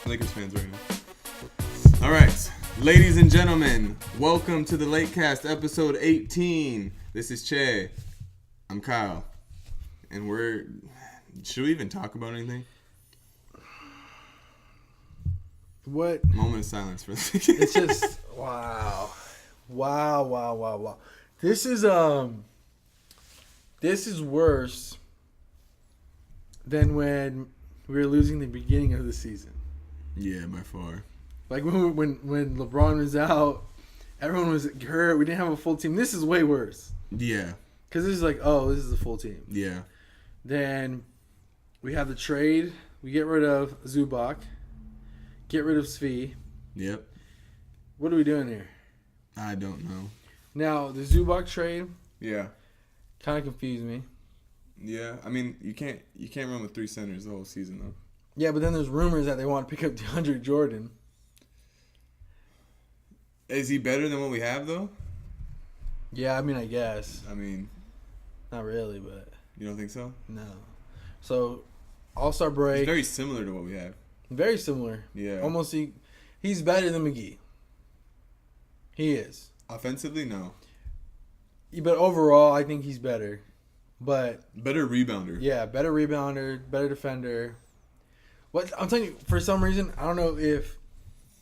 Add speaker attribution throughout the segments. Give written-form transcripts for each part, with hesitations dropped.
Speaker 1: Lakers fans right now. All right, ladies and gentlemen, welcome to the Lakecast, episode 18. This is Che. I'm Kyle, and should we even talk about anything?
Speaker 2: What?
Speaker 1: Moment of silence for this.
Speaker 2: It's just wow. This is worse than when we were losing the beginning of the season.
Speaker 1: Yeah, by far.
Speaker 2: Like when LeBron was out, everyone was hurt. We didn't have a full team. This is way worse.
Speaker 1: Yeah.
Speaker 2: Because this is like, oh, this is a full team.
Speaker 1: Yeah.
Speaker 2: Then we have the trade. We get rid of Zubac. Get rid of Svi.
Speaker 1: Yep.
Speaker 2: What are we doing here?
Speaker 1: I don't know.
Speaker 2: Now, the Zubac trade
Speaker 1: Yeah.
Speaker 2: kind of confused me.
Speaker 1: Yeah. I mean, you can't run with three centers the whole season though.
Speaker 2: Yeah, but then there's rumors that they want to pick up DeAndre Jordan.
Speaker 1: Is he better than what we have though?
Speaker 2: Yeah, I mean, I guess.
Speaker 1: I mean,
Speaker 2: Not really, but
Speaker 1: you don't think so?
Speaker 2: no. So, All-Star break.
Speaker 1: It's very similar to what we have.
Speaker 2: Very similar.
Speaker 1: Yeah.
Speaker 2: Almost, he's better than McGee. He is.
Speaker 1: Offensively, no.
Speaker 2: But overall, I think he's better. But,
Speaker 1: Better rebounder.
Speaker 2: yeah, better rebounder, better defender. What I'm telling you, for some reason, I don't know if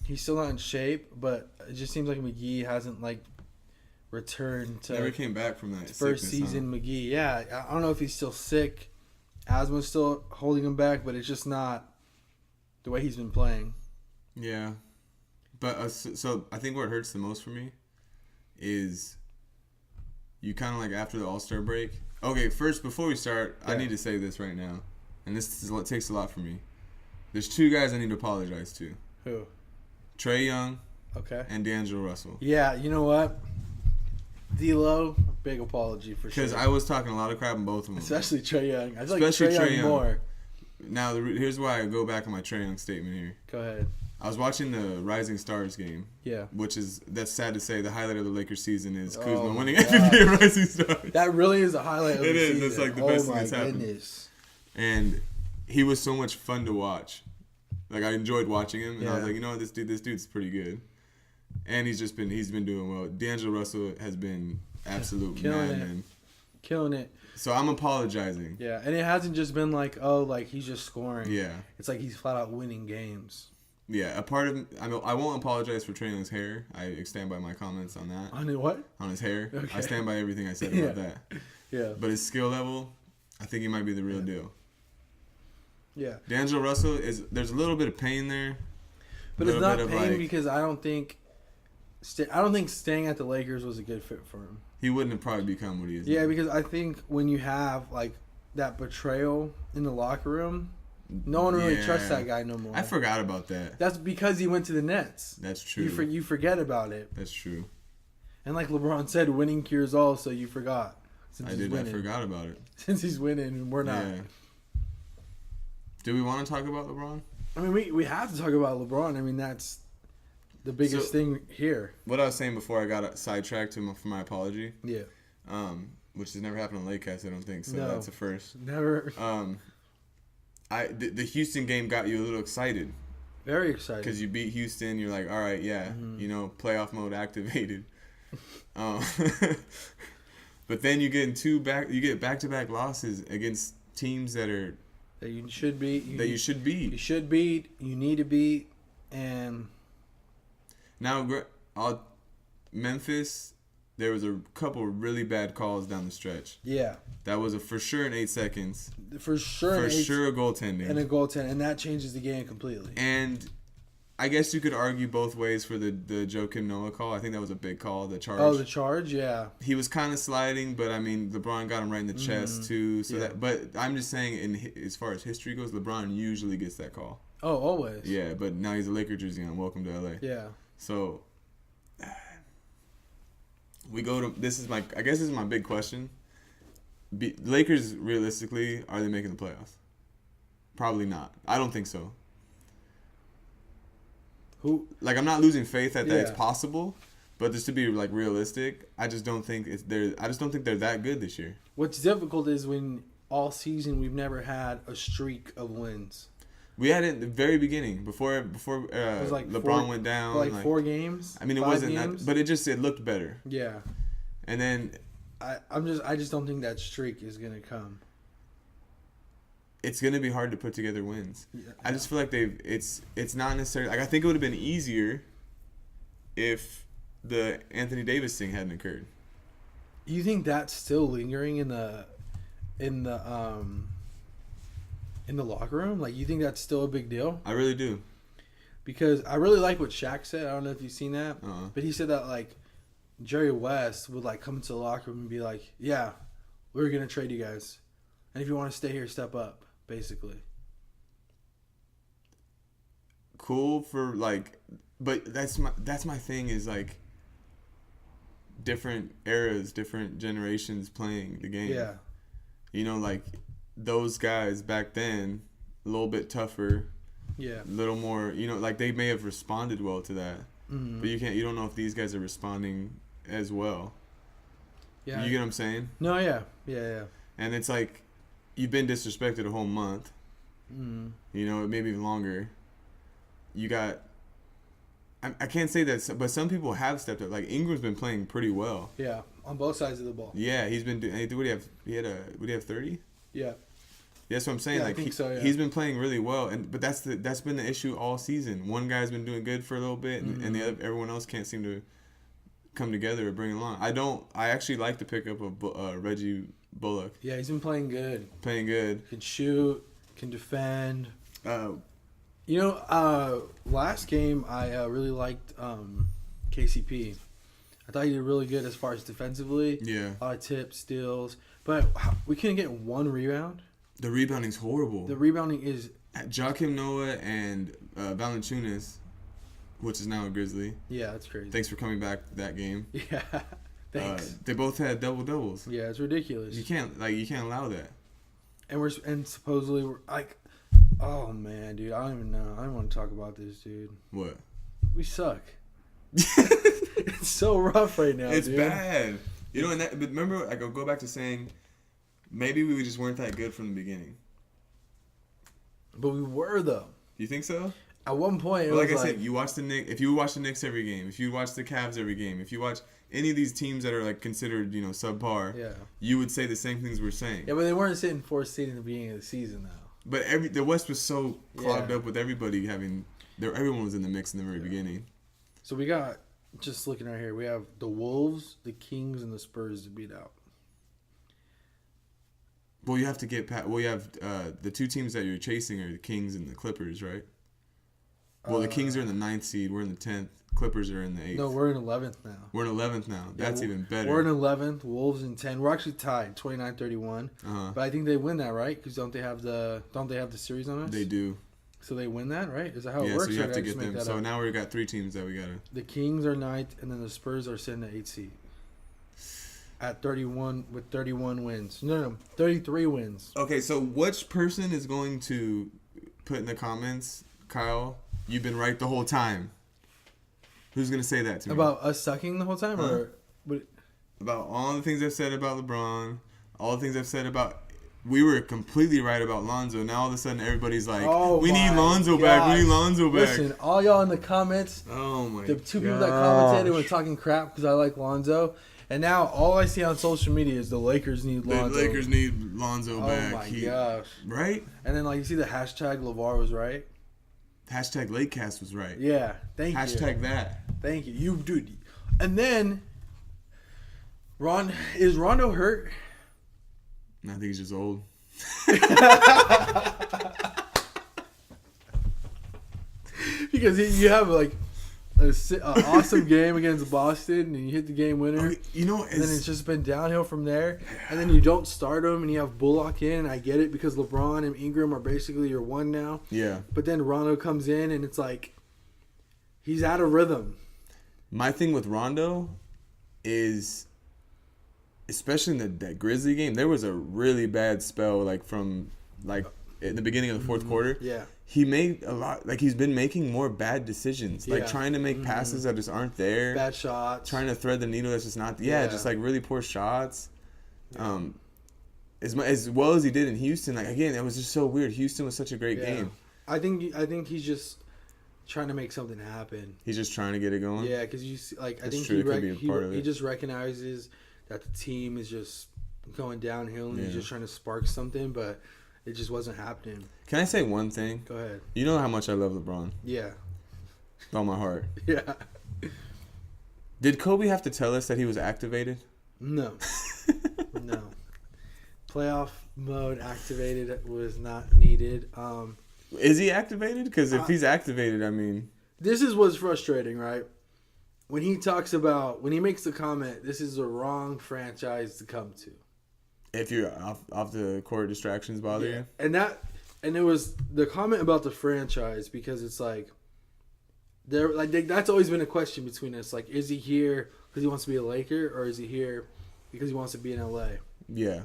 Speaker 2: he's still not in shape, but it just seems like McGee hasn't, returned to
Speaker 1: Never came back from that
Speaker 2: first
Speaker 1: sickness,
Speaker 2: season McGee. Yeah, I don't know if he's still sick. Asthma's still holding him back, but it's just not the way he's been playing.
Speaker 1: Yeah. But so I think what hurts the most for me is you kind of like after the All-Star break. Okay, first, before we start, I need to say this right now. And this takes a lot from me. There's two guys I need to apologize to.
Speaker 2: Who?
Speaker 1: Trae Young
Speaker 2: Okay.
Speaker 1: and D'Angelo Russell.
Speaker 2: Yeah, you know what? D'Lo, big apology for sure.
Speaker 1: Because I was talking a lot of crap on both of them.
Speaker 2: Especially Trae Young. I feel
Speaker 1: Especially
Speaker 2: like Trae
Speaker 1: Trae
Speaker 2: Young
Speaker 1: Young.
Speaker 2: more.
Speaker 1: Now, here's why I go back on my Trae Young statement here.
Speaker 2: Go ahead.
Speaker 1: I was watching the Rising Stars game.
Speaker 2: Yeah.
Speaker 1: That's sad to say, the highlight of the Lakers season is Kuzma
Speaker 2: Oh my
Speaker 1: winning
Speaker 2: God.
Speaker 1: MVP of Rising Stars.
Speaker 2: That really is a highlight of
Speaker 1: It
Speaker 2: the
Speaker 1: is.
Speaker 2: season.
Speaker 1: It's like the best thing that's
Speaker 2: Oh, my
Speaker 1: happened.
Speaker 2: goodness.
Speaker 1: And he was so much fun to watch. Like, I enjoyed watching him, and I was
Speaker 2: Yeah.
Speaker 1: like, you know what, this dude's pretty good. And he's been doing well. D'Angelo Russell has been absolute
Speaker 2: Killing it.
Speaker 1: madman.
Speaker 2: Killing it.
Speaker 1: So I'm apologizing.
Speaker 2: Yeah, and it hasn't just been like, oh, like he's just scoring.
Speaker 1: Yeah.
Speaker 2: It's like he's flat out winning games.
Speaker 1: Yeah, a part of I won't apologize for Trae Young's hair. I stand by my comments on that.
Speaker 2: On what?
Speaker 1: On his hair.
Speaker 2: Okay.
Speaker 1: I stand by everything I said about that.
Speaker 2: Yeah.
Speaker 1: But his skill level, I think he might be the real deal.
Speaker 2: Yeah.
Speaker 1: D'Angelo Russell there's a little bit of pain there.
Speaker 2: But it's not
Speaker 1: bit of,
Speaker 2: pain because I don't think staying at the Lakers was a good fit for him.
Speaker 1: He wouldn't have probably become what he is.
Speaker 2: Yeah,
Speaker 1: now.
Speaker 2: because I think when you have that betrayal in the locker room, no one really trusts that guy no more.
Speaker 1: I forgot about that.
Speaker 2: That's because he went to the Nets.
Speaker 1: That's true.
Speaker 2: You forget about it.
Speaker 1: That's true.
Speaker 2: And like LeBron said, winning cures all, so you forgot. Since
Speaker 1: I forgot about it.
Speaker 2: Since he's winning, and we're not.
Speaker 1: Yeah. Do we want to talk about LeBron?
Speaker 2: I mean, we have to talk about LeBron. I mean, that's the biggest thing here.
Speaker 1: What I was saying before I got sidetracked for my apology.
Speaker 2: Yeah.
Speaker 1: Which has never happened on Lakecast, I don't think. So
Speaker 2: No.
Speaker 1: that's a first.
Speaker 2: Never.
Speaker 1: The Houston game got you a little excited.
Speaker 2: Very excited.
Speaker 1: Because you beat Houston, you're like, all right, yeah, playoff mode activated. But then you get back-to-back losses against teams that
Speaker 2: you should beat.
Speaker 1: You should beat.
Speaker 2: You should beat. You need to beat. And
Speaker 1: now, Memphis, there was a couple really bad calls down the stretch.
Speaker 2: Yeah.
Speaker 1: That was for sure in 8 seconds.
Speaker 2: For sure.
Speaker 1: For sure a goaltending.
Speaker 2: And a goaltend. And that changes the game completely.
Speaker 1: And I guess you could argue both ways for the Joakim Noah call. I think that was a big call, the charge.
Speaker 2: Oh, the charge? Yeah.
Speaker 1: He was kind of sliding, but I mean, LeBron got him right in the chest too. So but I'm just saying, as far as history goes, LeBron usually gets that call.
Speaker 2: Oh, always.
Speaker 1: Yeah, but now he's a Laker jersey on. Welcome to LA.
Speaker 2: Yeah.
Speaker 1: So we go to I guess this is my big question. Lakers, realistically, are they making the playoffs? Probably not. I don't think so. I'm not losing faith that it's possible, but just to be realistic, I just don't think they're that good this year.
Speaker 2: What's difficult is when all season we've never had a streak of wins.
Speaker 1: We had it in the very beginning before
Speaker 2: like
Speaker 1: LeBron went down.
Speaker 2: Like 4 games.
Speaker 1: I mean, it
Speaker 2: 5
Speaker 1: wasn't
Speaker 2: games?
Speaker 1: that, but it looked better.
Speaker 2: Yeah.
Speaker 1: And then
Speaker 2: I just don't think that streak is gonna come.
Speaker 1: It's gonna be hard to put together wins.
Speaker 2: Yeah.
Speaker 1: I just feel like it's not necessarily like I think it would have been easier if the Anthony Davis thing hadn't occurred.
Speaker 2: You think that's still lingering in the locker room? Like, you think that's still a big deal?
Speaker 1: I really do.
Speaker 2: Because I really like what Shaq said. I don't know if you've seen that,
Speaker 1: Uh-huh.
Speaker 2: but he said that like Jerry West would like come into the locker room and be like, "Yeah, we're gonna trade you guys, and if you want to stay here, step up." Basically,
Speaker 1: Cool for like, but that's my thing is like different eras, different generations playing the game.
Speaker 2: yeah,
Speaker 1: You know, like those guys back then, a little bit tougher,
Speaker 2: yeah,
Speaker 1: a little more. You know, like they may have responded well to that,
Speaker 2: mm-hmm.
Speaker 1: but you don't know if these guys are responding as well.
Speaker 2: yeah.
Speaker 1: You get what I'm saying?
Speaker 2: No, yeah.
Speaker 1: And it's like you've been disrespected a whole month.
Speaker 2: Mm-hmm.
Speaker 1: You know, maybe even longer. You got. I can't say that, but some people have stepped up. Like Ingram's been playing pretty well.
Speaker 2: Yeah, on both sides of the ball.
Speaker 1: Yeah, he's been doing. What do you have? Would he have 30?
Speaker 2: Yeah.
Speaker 1: That's what I'm saying.
Speaker 2: Yeah,
Speaker 1: like
Speaker 2: I think so, yeah.
Speaker 1: He's been playing really well, but that's been the issue all season. One guy's been doing good for a little bit, and everyone else can't seem to come together or bring it along. I actually like the pickup of Reggie Bullock.
Speaker 2: Yeah, he's been playing good.
Speaker 1: Playing good.
Speaker 2: Can shoot, can defend. Last game I really liked KCP. I thought he did really good as far as defensively.
Speaker 1: Yeah.
Speaker 2: A lot of tips, steals, but we couldn't get one rebound.
Speaker 1: The rebounding's horrible.
Speaker 2: The rebounding is
Speaker 1: Joakim Noah and Valanciunas, which is now a Grizzly.
Speaker 2: yeah, that's crazy.
Speaker 1: Thanks for coming back that game.
Speaker 2: Yeah, thanks.
Speaker 1: They both had double doubles.
Speaker 2: Yeah, it's ridiculous.
Speaker 1: You can't allow that.
Speaker 2: And supposedly we're like, oh man, dude, I don't even know. I don't want to talk about this, dude.
Speaker 1: What?
Speaker 2: We suck. It's so rough right now.
Speaker 1: It's
Speaker 2: dude.
Speaker 1: bad. You know, but remember, I go back to saying maybe we just weren't that good from the beginning.
Speaker 2: But we were though.
Speaker 1: You think so?
Speaker 2: At one point,
Speaker 1: Well, like I said, you watch the Knicks. If you watch the Knicks every game, if you watch the Cavs every game, if you watch any of these teams that are like considered, subpar,
Speaker 2: yeah,
Speaker 1: you would say the same things we're saying.
Speaker 2: yeah, but they weren't sitting 4th seed in the beginning of the season though.
Speaker 1: But the West was so clogged up with everybody everyone was in the mix in the very beginning.
Speaker 2: So we got, just looking right here, we have the Wolves, the Kings, and the Spurs to beat out.
Speaker 1: Well, you have to get past. Well, you have the two teams that you're chasing are the Kings and the Clippers, right? Well, the Kings are in the 9th seed. We're in the 10th. Clippers are in the 8th.
Speaker 2: No, we're in 11th now.
Speaker 1: We're in 11th now. That's even better.
Speaker 2: We're in 11th. Wolves in 10. We're actually tied, 29-31.
Speaker 1: Uh-huh.
Speaker 2: But I think they win that, right? Because don't they have the series on us?
Speaker 1: They do.
Speaker 2: So they win that, right? Is that how it
Speaker 1: Yeah,
Speaker 2: works?
Speaker 1: so you have
Speaker 2: or
Speaker 1: to
Speaker 2: did I just
Speaker 1: get
Speaker 2: make
Speaker 1: them.
Speaker 2: that
Speaker 1: So
Speaker 2: up?
Speaker 1: now we've got 3 teams that we got to.
Speaker 2: The Kings are 9th, and then the Spurs are sitting at 8th seed. At 31, with 31 wins. No, 33 wins.
Speaker 1: Okay, so which person is going to put in the comments, Kyle, you've been right the whole time? Who's going to say that to me?
Speaker 2: About us sucking the whole time?
Speaker 1: Huh?
Speaker 2: Or what?
Speaker 1: About all the things I've said about LeBron, all the things I've said about... We were completely right about Lonzo. Now all of a sudden everybody's like, we need Lonzo back. We need Lonzo back.
Speaker 2: Listen, all y'all in the comments,
Speaker 1: Oh my god.
Speaker 2: the 2 people that commented were talking crap because I like Lonzo. And now all I see on social media is the Lakers need Lonzo.
Speaker 1: The Lakers need Lonzo back.
Speaker 2: Oh my gosh.
Speaker 1: Right?
Speaker 2: And then you see the hashtag LeVar was right.
Speaker 1: Hashtag Lakecast was right.
Speaker 2: Yeah, thank you.
Speaker 1: Hashtag that.
Speaker 2: Thank you. You dude. And then is Rondo hurt?
Speaker 1: I think he's just old.
Speaker 2: Because you have an awesome game against Boston, and you hit the game winner.
Speaker 1: Okay,
Speaker 2: and then it's just been downhill from there. And then you don't start him, and you have Bullock in. And I get it because LeBron and Ingram are basically your one now.
Speaker 1: Yeah.
Speaker 2: But then Rondo comes in, and it's like he's out of rhythm.
Speaker 1: My thing with Rondo is, especially in that Grizzly game, there was a really bad spell from in the beginning of the fourth quarter.
Speaker 2: Yeah.
Speaker 1: He made a lot, he's been making more bad decisions, trying to make passes that just aren't there.
Speaker 2: Bad shots.
Speaker 1: Trying to thread the needle that's just not, just really poor shots.
Speaker 2: Yeah.
Speaker 1: As well as he did in Houston, again, it was just so weird. Houston was such a great game.
Speaker 2: I think he's just trying to make something happen.
Speaker 1: He's just trying to get it going.
Speaker 2: Yeah, because you see, like I think
Speaker 1: he
Speaker 2: just recognizes that the team is just going downhill, and he's just trying to spark something, but it just wasn't happening.
Speaker 1: Can I say one thing?
Speaker 2: Go ahead.
Speaker 1: You know how much I love LeBron.
Speaker 2: Yeah.
Speaker 1: With all my heart.
Speaker 2: Yeah.
Speaker 1: Did Kobe have to tell us that he was activated?
Speaker 2: No. No. Playoff mode activated was not needed.
Speaker 1: Is he activated? Because if he's activated, I mean...
Speaker 2: This is what's frustrating, right? When he talks about... When he makes the comment, this is the wrong franchise to come to.
Speaker 1: If you're off the court, distractions bother you?
Speaker 2: And it was the comment about the franchise, because it's like... that's always been a question between us. Like, is he here because he wants to be a Laker, or is he here because he wants to be in LA?
Speaker 1: Yeah.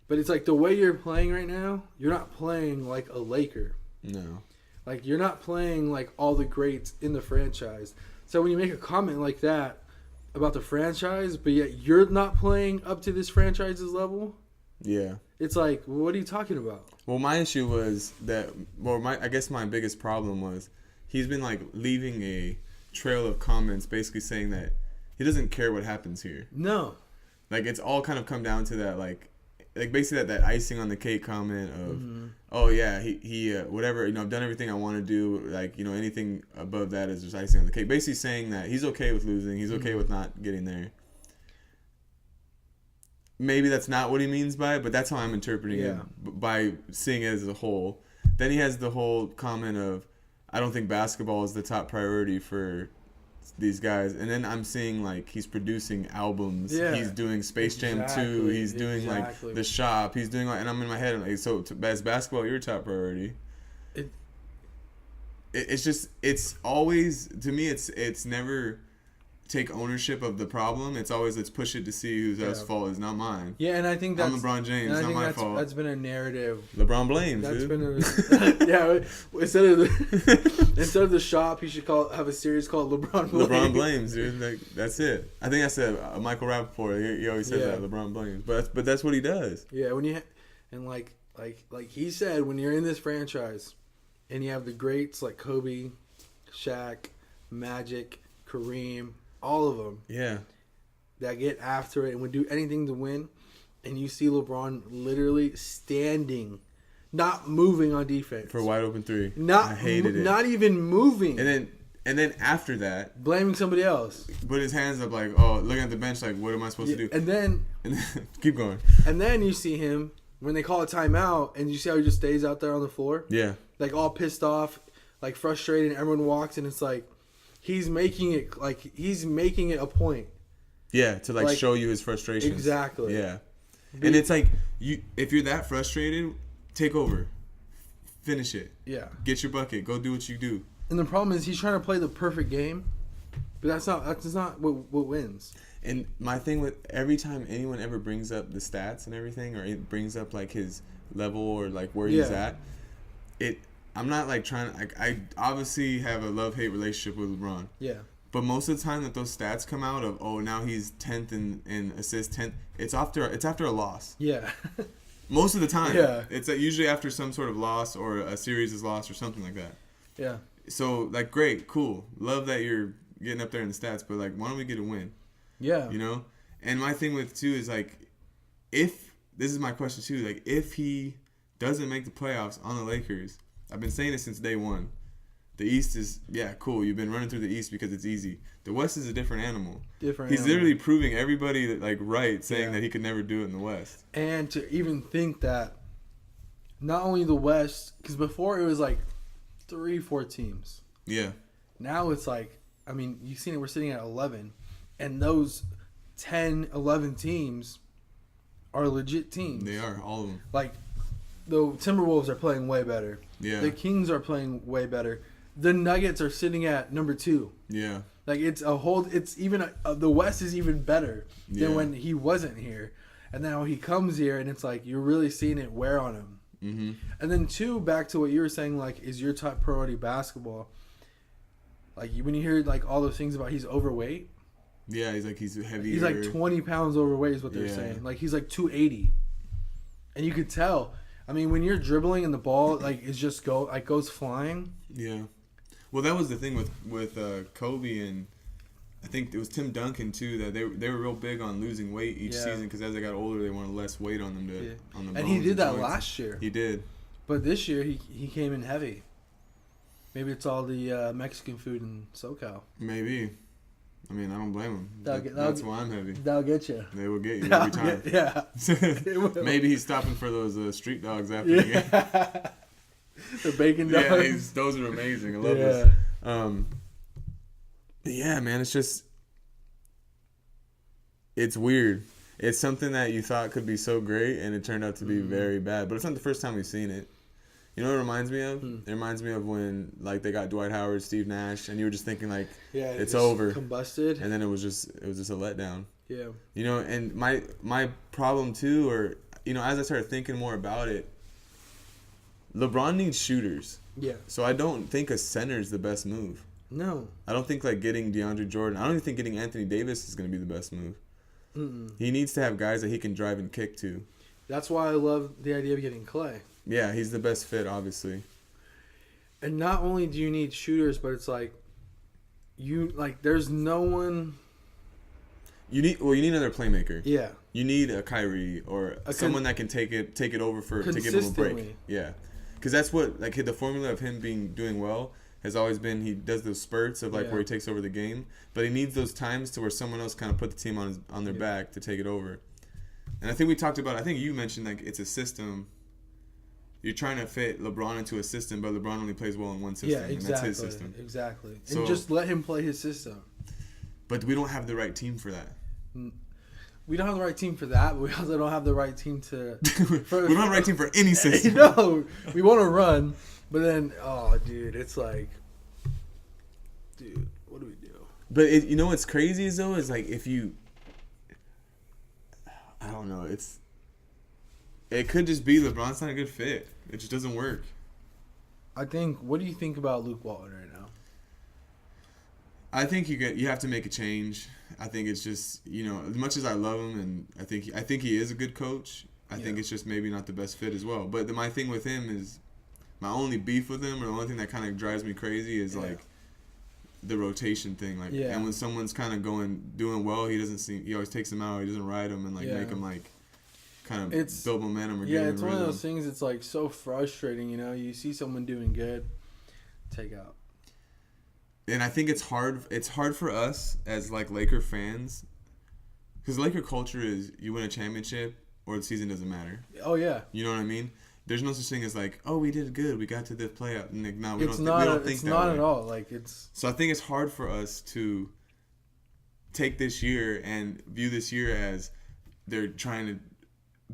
Speaker 1: But
Speaker 2: it's like the way you're playing right now, you're not playing like a Laker.
Speaker 1: No.
Speaker 2: Like, you're not playing like all the greats in the franchise. So when you make a comment like that about the franchise, but yet you're not playing up to this franchise's level,
Speaker 1: yeah,
Speaker 2: it's like, what are you talking about?
Speaker 1: Well, my issue was that, I guess my biggest problem was he's been like leaving a trail of comments basically saying that he doesn't care what happens here.
Speaker 2: No.
Speaker 1: Like, it's all kind of come down to that, like basically that icing on the cake comment of, oh yeah, he whatever, I've done everything I want to do, like, anything above that is just icing on the cake. Basically saying that he's okay with losing, he's okay with not getting there. Maybe that's not what he means by it, but that's how I'm interpreting it, by seeing it as a whole. Then he has the whole comment of, I don't think basketball is the top priority for these guys. And then I'm seeing, like, he's producing albums. Yeah. He's doing Space Jam 2. He's doing, like, The Shop. He's doing, like, and I'm in my head, I'm like, so as basketball your top priority? It's just, it's always, to me, it's never take ownership of the problem. It's always, let's push it to see whose else's fault is, not mine.
Speaker 2: Yeah, and I think that's...
Speaker 1: I'm LeBron James, not my fault.
Speaker 2: That's been a narrative.
Speaker 1: LeBron Blames,
Speaker 2: that's
Speaker 1: dude.
Speaker 2: Been yeah, instead of The Shop, he should have a series called LeBron Blames.
Speaker 1: LeBron Blames, dude. Like, that's it. I think I said Michael Rappaport. He always says that, LeBron Blames. But that's what he does.
Speaker 2: Yeah, when you... And like he said, when you're in this franchise and you have the greats like Kobe, Shaq, Magic, Kareem... all of them, that get after it and would do anything to win, and you see LeBron literally standing, not moving on defense
Speaker 1: for a wide open three.
Speaker 2: I hated it. Not even moving.
Speaker 1: And then after that,
Speaker 2: blaming somebody else.
Speaker 1: Put his hands up like, oh, looking at the bench like, what am I supposed to do?
Speaker 2: And then
Speaker 1: keep going.
Speaker 2: And then you see him when they call a timeout, and you see how he just stays out there on the floor.
Speaker 1: Yeah,
Speaker 2: like all pissed off, like frustrated. And everyone walks, and it's like. He's making it a point.
Speaker 1: Yeah, to like show you his frustration.
Speaker 2: Exactly.
Speaker 1: Yeah. And it's like if you're that frustrated, take over. Finish it.
Speaker 2: Yeah.
Speaker 1: Get your bucket. Go do what you do.
Speaker 2: And the problem is he's trying to play the perfect game, but that's not what wins.
Speaker 1: And my thing with every time anyone ever brings up the stats and everything, or it brings up like his level or like where he's at, I'm not like trying to, like, I obviously have a love-hate relationship with LeBron.
Speaker 2: Yeah.
Speaker 1: But most of the time that those stats come out of, oh, now he's 10th in assists, 10th, it's after a loss.
Speaker 2: Yeah.
Speaker 1: Most of the time.
Speaker 2: Yeah.
Speaker 1: It's usually after some sort of loss or a series is lost or something like that.
Speaker 2: Yeah.
Speaker 1: So, like, great, cool. Love that you're getting up there in the stats, but, like, why don't we get a win?
Speaker 2: Yeah.
Speaker 1: And my thing with, too, is, like, this is my question, too, like, if he doesn't make the playoffs on the Lakers... I've been saying it since day one. The East is, cool. You've been running through the East because it's easy. The West is a different animal. He's literally proving everybody that, like, right, saying that he could never do it in the West.
Speaker 2: And to even think that not only the West, because before it was like 3-4 teams.
Speaker 1: Yeah.
Speaker 2: Now it's like, I mean, you've seen it. We're sitting at 11, and those 10, 11 teams are legit teams.
Speaker 1: They are, all of them.
Speaker 2: Like, the Timberwolves are playing way better.
Speaker 1: Yeah.
Speaker 2: The Kings are playing way better. The Nuggets are sitting at number 2.
Speaker 1: Yeah.
Speaker 2: Like, it's even the West is even better than when he wasn't here. And now he comes here, and it's like you're really seeing it wear on him. Mm-hmm. And then 2, back to what you were saying, like, is your top priority basketball? Like, when you hear like all those things about he's overweight.
Speaker 1: Yeah, he's heavier.
Speaker 2: He's like 20 pounds overweight is what they're saying. Like, he's like 280, and you could tell. I mean, when you're dribbling and the ball like is just goes flying.
Speaker 1: Yeah. Well, that was the thing with Kobe and I think it was Tim Duncan too, that they were real big on losing weight each season because as they got older, they wanted less weight on them on the bones.
Speaker 2: And he did that
Speaker 1: joints.
Speaker 2: last year.
Speaker 1: He did.
Speaker 2: But this year he came in heavy. Maybe it's all the Mexican food in SoCal.
Speaker 1: Maybe. I mean, I don't blame him. That's why I'm heavy.
Speaker 2: That'll get you.
Speaker 1: They will get you every time.
Speaker 2: Yeah.
Speaker 1: Maybe he's stopping for those street dogs after the game.
Speaker 2: The bacon dogs.
Speaker 1: Yeah, those are amazing. I love this. Yeah, man, it's weird. It's something that you thought could be so great, and it turned out to be very bad. But it's not the first time we've seen it. You know what it reminds me of? It reminds me of when like they got Dwight Howard, Steve Nash, and you were just thinking like, it's over,
Speaker 2: combusted,
Speaker 1: and then it was just a letdown.
Speaker 2: Yeah.
Speaker 1: You know, and my problem too, or you know, as I started thinking more about it, LeBron needs shooters.
Speaker 2: Yeah.
Speaker 1: So I don't think a center is the best move.
Speaker 2: No.
Speaker 1: I don't think like getting DeAndre Jordan. I don't even think getting Anthony Davis is going to be the best move. He needs to have guys that he can drive and kick to.
Speaker 2: That's why I love the idea of getting Clay.
Speaker 1: Yeah, he's the best fit, obviously.
Speaker 2: And not only do you need shooters, but it's like there's no one.
Speaker 1: You need another playmaker.
Speaker 2: Yeah.
Speaker 1: You need a Kyrie or someone that can take it over to give him a break. Yeah, because that's what like the formula of him doing well has always been. He does those spurts of where he takes over the game, but he needs those times to where someone else kind of put the team on their back to take it over. And I think we talked about. I think you mentioned like it's a system. You're trying to fit LeBron into a system, but LeBron only plays well in one system, and that's his system.
Speaker 2: Exactly.
Speaker 1: So,
Speaker 2: and just let him play his system.
Speaker 1: But we don't have the right team for that.
Speaker 2: We don't have the right team for that, but we also don't have the right team to...
Speaker 1: we don't have the right team for any system.
Speaker 2: No, we want to run, but then, dude, it's like... Dude, what do we do?
Speaker 1: But you know what's crazy though is like if you... I don't know, it could just be LeBron's not a good fit. It just doesn't work.
Speaker 2: I think... What do you think about Luke Walton right now?
Speaker 1: I think you have to make a change. I think it's just, you know, as much as I love him and I think he is a good coach, I think it's just maybe not the best fit as well. But my thing with him is, my only beef with him, or the only thing that kind of drives me crazy is like the rotation thing. Like, and when someone's kind of doing well, he always takes them out. He doesn't ride them and like make them like kind of build momentum or get
Speaker 2: it's one of those things. It's like so frustrating. You know, you see someone doing good, take out.
Speaker 1: And I think it's hard. It's hard for us as like Laker fans, because Laker culture is you win a championship or the season doesn't matter.
Speaker 2: Oh yeah.
Speaker 1: You know what I mean? There's no such thing as like, oh, we did good, we got to the playoff. And like, no, we don't think that
Speaker 2: it's not at all. Like it's.
Speaker 1: So I think it's hard for us to take this year and view this year as they're trying to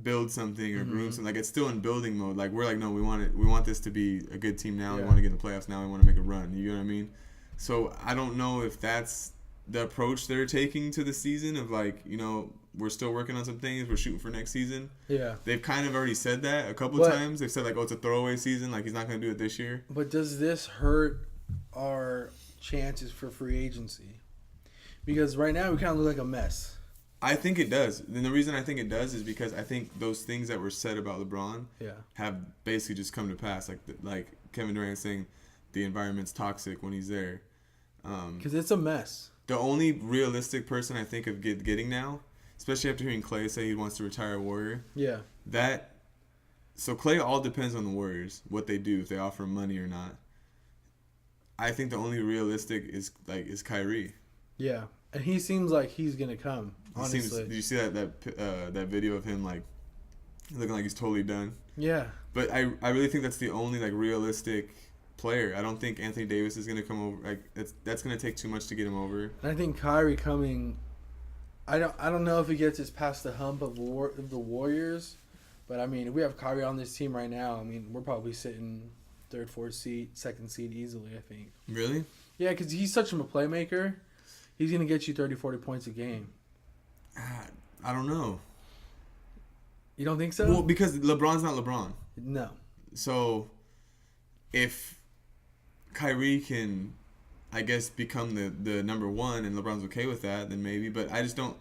Speaker 1: build something or groom something. Like it's still in building mode. Like we're like, no, we want this to be a good team now. We want to get in the playoffs now. We want to make a run. You know what I mean? So I don't know if that's the approach they're taking to the season of like, you know, we're still working on some things. We're shooting for next season. Yeah. They've kind of already said that a couple times. They've said like, oh, it's a throwaway season. Like he's not going to do it this year.
Speaker 2: But does this hurt our chances for free agency? Because right now we kind of look like a mess.
Speaker 1: I think it does. And the reason I think it does is because I think those things that were said about LeBron have basically just come to pass. Like Kevin Durant saying the environment's toxic when he's there.
Speaker 2: Because it's a mess.
Speaker 1: The only realistic person I think of getting now, especially after hearing Clay say he wants to retire a Warrior. Yeah. So Clay all depends on the Warriors, what they do, if they offer him money or not. I think the only realistic is Kyrie.
Speaker 2: Yeah, and he seems like he's gonna come. Honestly,
Speaker 1: did you see that video of him like looking like he's totally done? Yeah. But I really think that's the only like realistic player. I don't think Anthony Davis is gonna come over. Like that's gonna take too much to get him over.
Speaker 2: And I think Kyrie coming. I don't know if he gets us past the hump of the Warriors, but I mean, if we have Kyrie on this team right now, I mean, we're probably sitting third, fourth seed, second seed easily. I think. Really? Yeah, because he's such a playmaker. He's gonna get you 30, 40 points a game.
Speaker 1: I don't know.
Speaker 2: You don't think so?
Speaker 1: Well, because LeBron's not LeBron.
Speaker 2: No. So,
Speaker 1: if Kyrie can, I guess, become the number one and LeBron's okay with that, then maybe. But I just don't.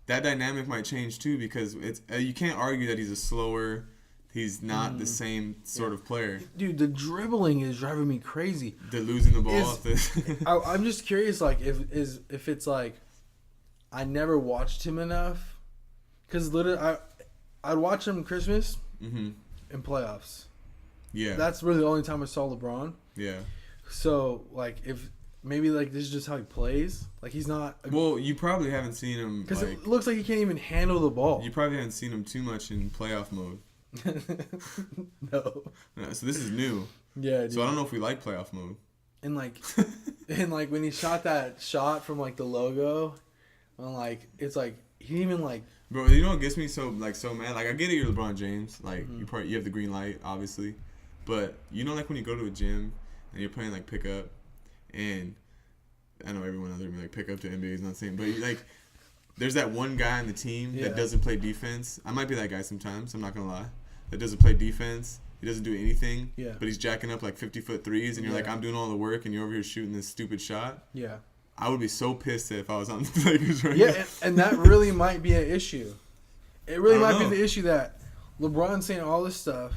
Speaker 1: That dynamic might change too because it's you can't argue that he's a slower He's not the same sort of player.
Speaker 2: Dude, the dribbling is driving me crazy.
Speaker 1: The losing the ball.
Speaker 2: I'm just curious, like, if it's like I never watched him enough, because literally I'd watch him Christmas and playoffs.
Speaker 1: Yeah,
Speaker 2: that's really the only time I saw LeBron.
Speaker 1: Yeah.
Speaker 2: So like, if maybe like this is just how he plays, like he's not.
Speaker 1: Well, you probably haven't seen him
Speaker 2: because it looks like he can't even handle the ball.
Speaker 1: You probably haven't seen him too much in playoff mode.
Speaker 2: No.
Speaker 1: So this is new.
Speaker 2: Yeah. Dude.
Speaker 1: So I don't know if we like playoff mode.
Speaker 2: And like, when he shot that shot from like the logo, and like it's like he even like.
Speaker 1: Bro, you know what gets me so mad? Like I get it, you're LeBron James. Like you have the green light, obviously, but you know, like when you go to a gym and you're playing like pickup, and I know everyone other like pickup to NBA is not the same, but like. There's that one guy on the team that doesn't play defense. I might be that guy sometimes. I'm not gonna lie. That doesn't play defense. He doesn't do anything. Yeah. But he's jacking up like 50-foot threes, and you're like, I'm doing all the work, and you're over here shooting this stupid shot. Yeah. I would be so pissed if I was on the Lakers right now.
Speaker 2: Yeah, and that really might be an issue. It really might be the issue that LeBron's saying all this stuff,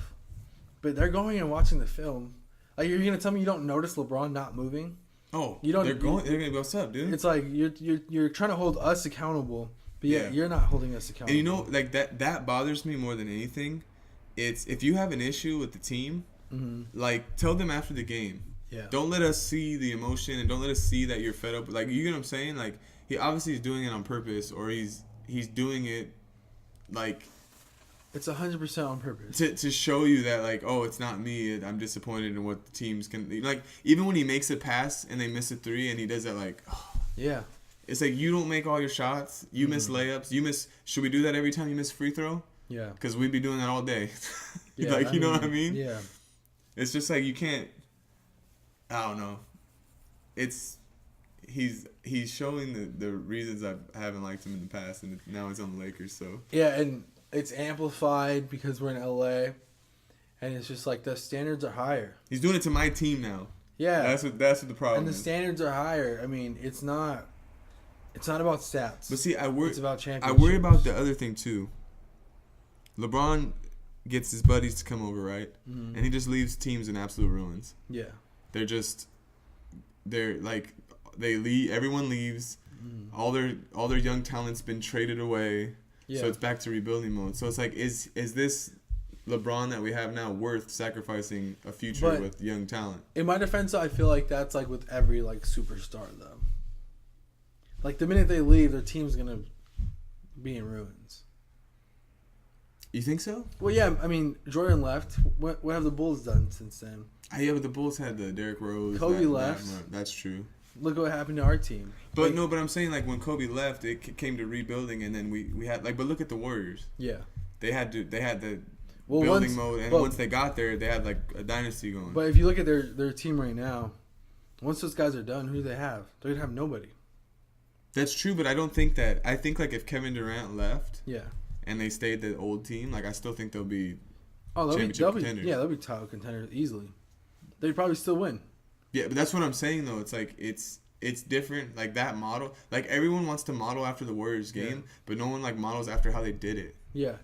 Speaker 2: but they're going and watching the film. Like, you're gonna tell me you don't notice LeBron not moving?
Speaker 1: Oh, you don't. They're gonna go, what's up, dude?
Speaker 2: It's like you're trying to hold us accountable, but you're not holding us accountable.
Speaker 1: And you know, like that bothers me more than anything. It's if you have an issue with the team, like tell them after the game. Yeah. Don't let us see the emotion, and don't let us see that you're fed up. Like, you know what I'm saying? Like, he obviously is doing it on purpose, or he's doing it like.
Speaker 2: It's 100% on purpose.
Speaker 1: To show you that, like, oh, it's not me. I'm disappointed in what the teams can... Like, even when he makes a pass and they miss a three and he does that, like... Oh, yeah. It's like, you don't make all your shots. You miss layups. You miss... Should we do that every time you miss free throw? Yeah. Because we'd be doing that all day. Yeah, like, you know what I mean? Yeah. It's just like, you can't... I don't know. It's... He's showing the reasons I haven't liked him in the past, and now he's on the Lakers, so...
Speaker 2: Yeah, and... It's amplified because we're in LA, and it's just like the standards are higher.
Speaker 1: He's doing it to my team now. Yeah, that's what the problem.
Speaker 2: And the standards are higher. I mean, it's not about stats.
Speaker 1: But see,
Speaker 2: it's about championships.
Speaker 1: I worry about the other thing too. LeBron gets his buddies to come over, right? And he just leaves teams in absolute ruins. Yeah, they're like they leave. Everyone leaves. All their young talent's been traded away. Yeah. So it's back to rebuilding mode. So it's like, is this LeBron that we have now worth sacrificing a future with young talent?
Speaker 2: In my defense, I feel like that's like with every like superstar though. Like the minute they leave, their team's gonna be in ruins.
Speaker 1: You think so?
Speaker 2: Well, yeah. I mean, Jordan left. What have the Bulls done since then?
Speaker 1: Yeah, but the Bulls had the Derrick Rose.
Speaker 2: Kobe left.
Speaker 1: That's true.
Speaker 2: Look what happened to our team.
Speaker 1: But but I'm saying, like, when Kobe left, it came to rebuilding, and then we had like. But look at the Warriors. Yeah. They had the building mode, and once they got there, they had like a dynasty going.
Speaker 2: But if you look at their team right now, once those guys are done, who do they have? They're gonna have nobody.
Speaker 1: That's true, but I don't think that. I think like if Kevin Durant left, and they stayed the old team, like I still think they'll be. Championship contenders.
Speaker 2: They'll be title contenders easily. They'd probably still win.
Speaker 1: Yeah, but that's what I'm saying though. It's like it's different. Like that model. Like everyone wants to model after the Warriors game, but no one like models after how they did it.
Speaker 2: Yeah,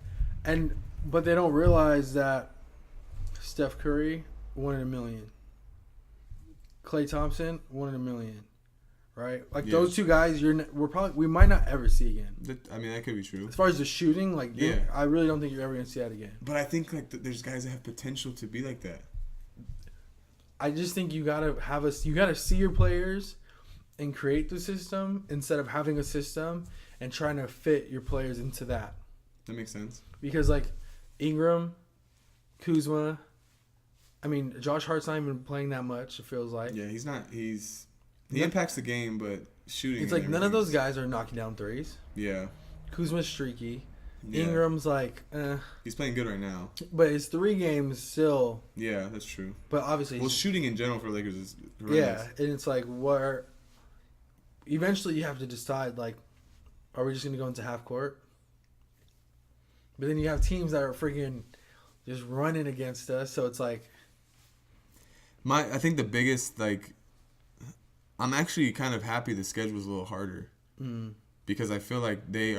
Speaker 2: but they don't realize that Steph Curry 1 in a million, Klay Thompson 1 in a million, right? Like those two guys, we might not ever see again.
Speaker 1: I mean, that could be true.
Speaker 2: As far as the shooting, like I really don't think you're ever gonna see that again.
Speaker 1: But I think like there's guys that have potential to be like that.
Speaker 2: I just think you gotta see your players and create the system instead of having a system and trying to fit your players into that.
Speaker 1: That makes sense.
Speaker 2: Because like Ingram, Kuzma, I mean Josh Hart's not even playing that much. It feels like.
Speaker 1: Yeah, he's not. He impacts the game, but shooting.
Speaker 2: It's like none of those guys are knocking down threes. Yeah. Kuzma's streaky. Yeah. Ingram's like,
Speaker 1: he's playing good right now.
Speaker 2: But his 3 games still.
Speaker 1: Yeah, that's true.
Speaker 2: But obviously,
Speaker 1: shooting in general for Lakers is horrendous.
Speaker 2: Yeah, and it's like eventually you have to decide, like, are we just going to go into half court? But then you have teams that are freaking just running against us, so it's like.
Speaker 1: I think the biggest, like, I'm actually kind of happy the schedule's a little harder. Because I feel like they